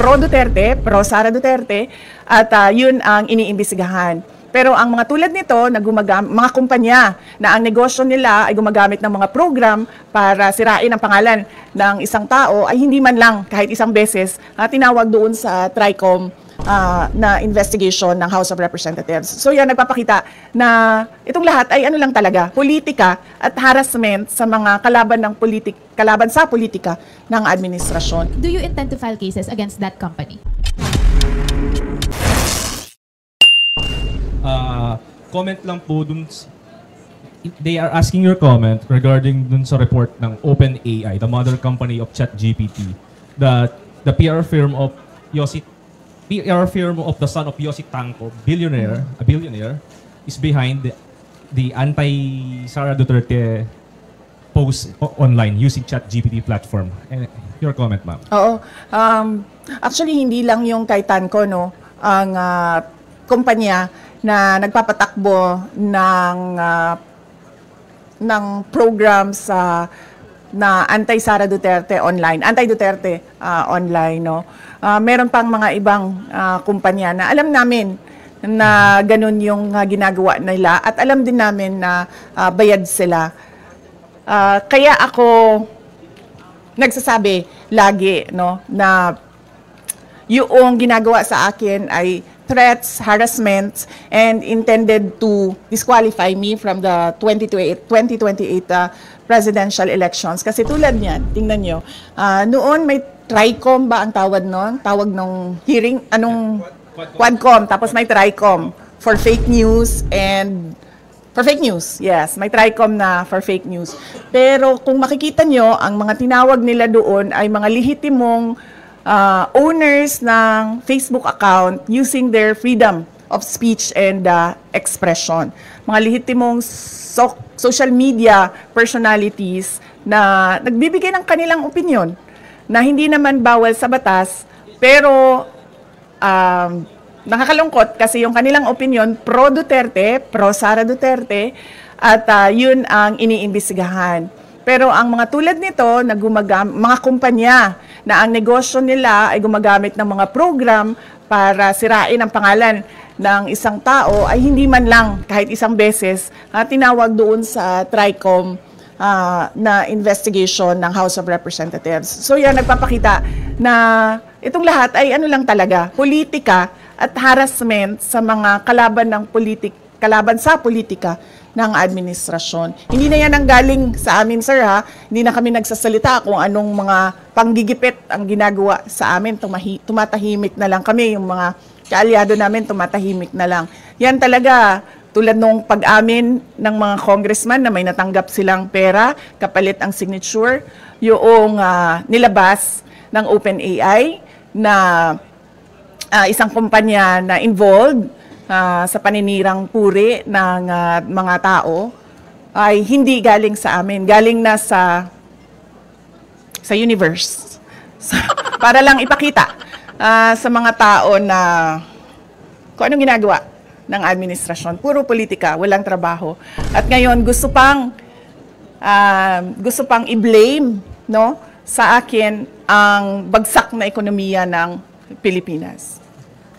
pro-Duterte, pro-Sara Duterte, at yun ang iniimbestigahan. Pero ang mga tulad nito, na mga kumpanya na ang negosyo nila ay gumagamit ng mga program para sirain ang pangalan ng isang tao, ay hindi man lang kahit isang beses tinawag doon sa TRICOM na investigation ng House of Representatives. So yan, nagpapakita na itong lahat ay ano lang talaga, politika at harassment sa mga kalaban sa politika ng administrasyon. Do you intend to file cases against that company? Comment lang po dun, they are asking your comment regarding dun sa report ng OpenAI, the mother company of ChatGPT, that the PR firm of the son of Yossi Tanco, a billionaire, is behind the anti-Sara Duterte post online using ChatGPT platform. Your comment, ma'am. Oo. Actually, hindi lang yung kay Tanco, no, ang kumpanya na nagpapatakbo ng programs na anti-Sara Duterte online, anti-Duterte online, no. Meron pang mga ibang kumpanya na alam namin na ganun yung ginagawa nila at alam din namin na bayad sila. Kaya ako nagsasabi lagi, no, na yung ginagawa sa akin ay threats, harassments, and intended to disqualify me from the 2028 presidential elections. Kasi tulad niyan, tingnan nyo, noon may TRICOM ba ang tawag noon? Tawag nung hearing, Quadcom, tapos may TRICOM for fake news and for fake news, yes. May TRICOM na for fake news. Pero kung makikita nyo, ang mga tinawag nila doon ay mga lehitimong owners ng Facebook account using their freedom of speech and expression. Mga lehitimong social media personalities na nagbibigay ng kanilang opinion na hindi naman bawal sa batas, pero nakakalungkot kasi yung kanilang opinion pro-Duterte, pro-Sara Duterte, at yun ang iniimbestigahan. Pero ang mga tulad nito, na mga kumpanya na ang negosyo nila ay gumagamit ng mga program para sirain ang pangalan ng isang tao, ay hindi man lang kahit isang beses tinawag doon sa TRICOM na investigation ng House of Representatives. So yan, nagpapakita na itong lahat ay ano lang talaga, politika at harassment sa mga kalaban sa politika ng administrasyon. Hindi na yan ang galing sa amin, sir, ha? Hindi na kami nagsasalita kung anong mga panggigipit ang ginagawa sa amin. Tumatahimik na lang kami. Yung mga kaalyado namin, tumatahimik na lang. Yan talaga, tulad nung pag-amin ng mga congressman na may natanggap silang pera, kapalit ang signature, yung nilabas ng OpenAI na isang kumpanya na involved sa paninirang puri ng mga tao ay hindi galing sa amin, galing na sa universe. So, para lang ipakita sa mga tao na kung anong ginagawa ng administrasyon. Puro politika, walang trabaho. At ngayon gusto pang i-blame, no, sa akin ang bagsak na ekonomiya ng Pilipinas.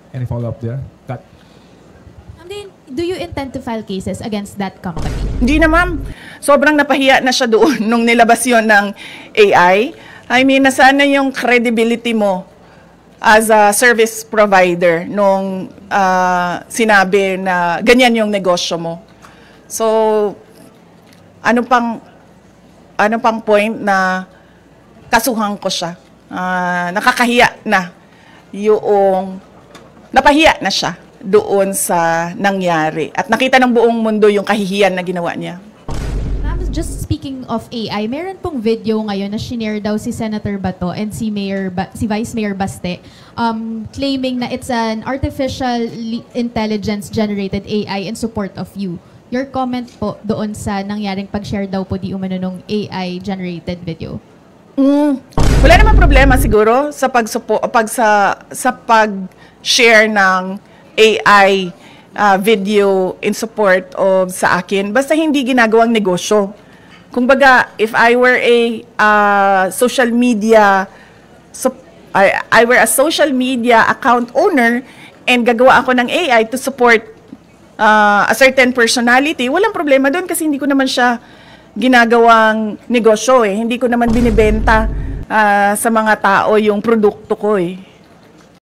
Any follow-up there? Cut. Do you intend to file cases against that company? Hindi na, ma'am. Sobrang napahiya na siya doon nung nilabas yon ng AI. I mean, nasaan na yung credibility mo as a service provider nung sinabi na ganyan yung negosyo mo. So, ano pang point na kasuhan ko siya? Nakakahiya na napahiya na siya doon sa nangyari. At nakita ng buong mundo yung kahihiyan na ginawa niya. Just speaking of AI, meron pong video ngayon na shinare daw si Senator Bato and si Vice Mayor Baste claiming na it's an artificial intelligence generated AI in support of you. Your comment po doon sa nangyaring pag-share daw po di umano nung AI generated video? Wala namang problema siguro sa pag-share ng AI video in support of sa akin. Basta hindi ginagawang negosyo. Kumbaga, if I were a social media I were a social media account owner and gagawa ako ng AI to support a certain personality, walang problema doon kasi hindi ko naman siya ginagawang negosyo eh. Hindi ko naman binibenta sa mga tao yung produkto ko eh.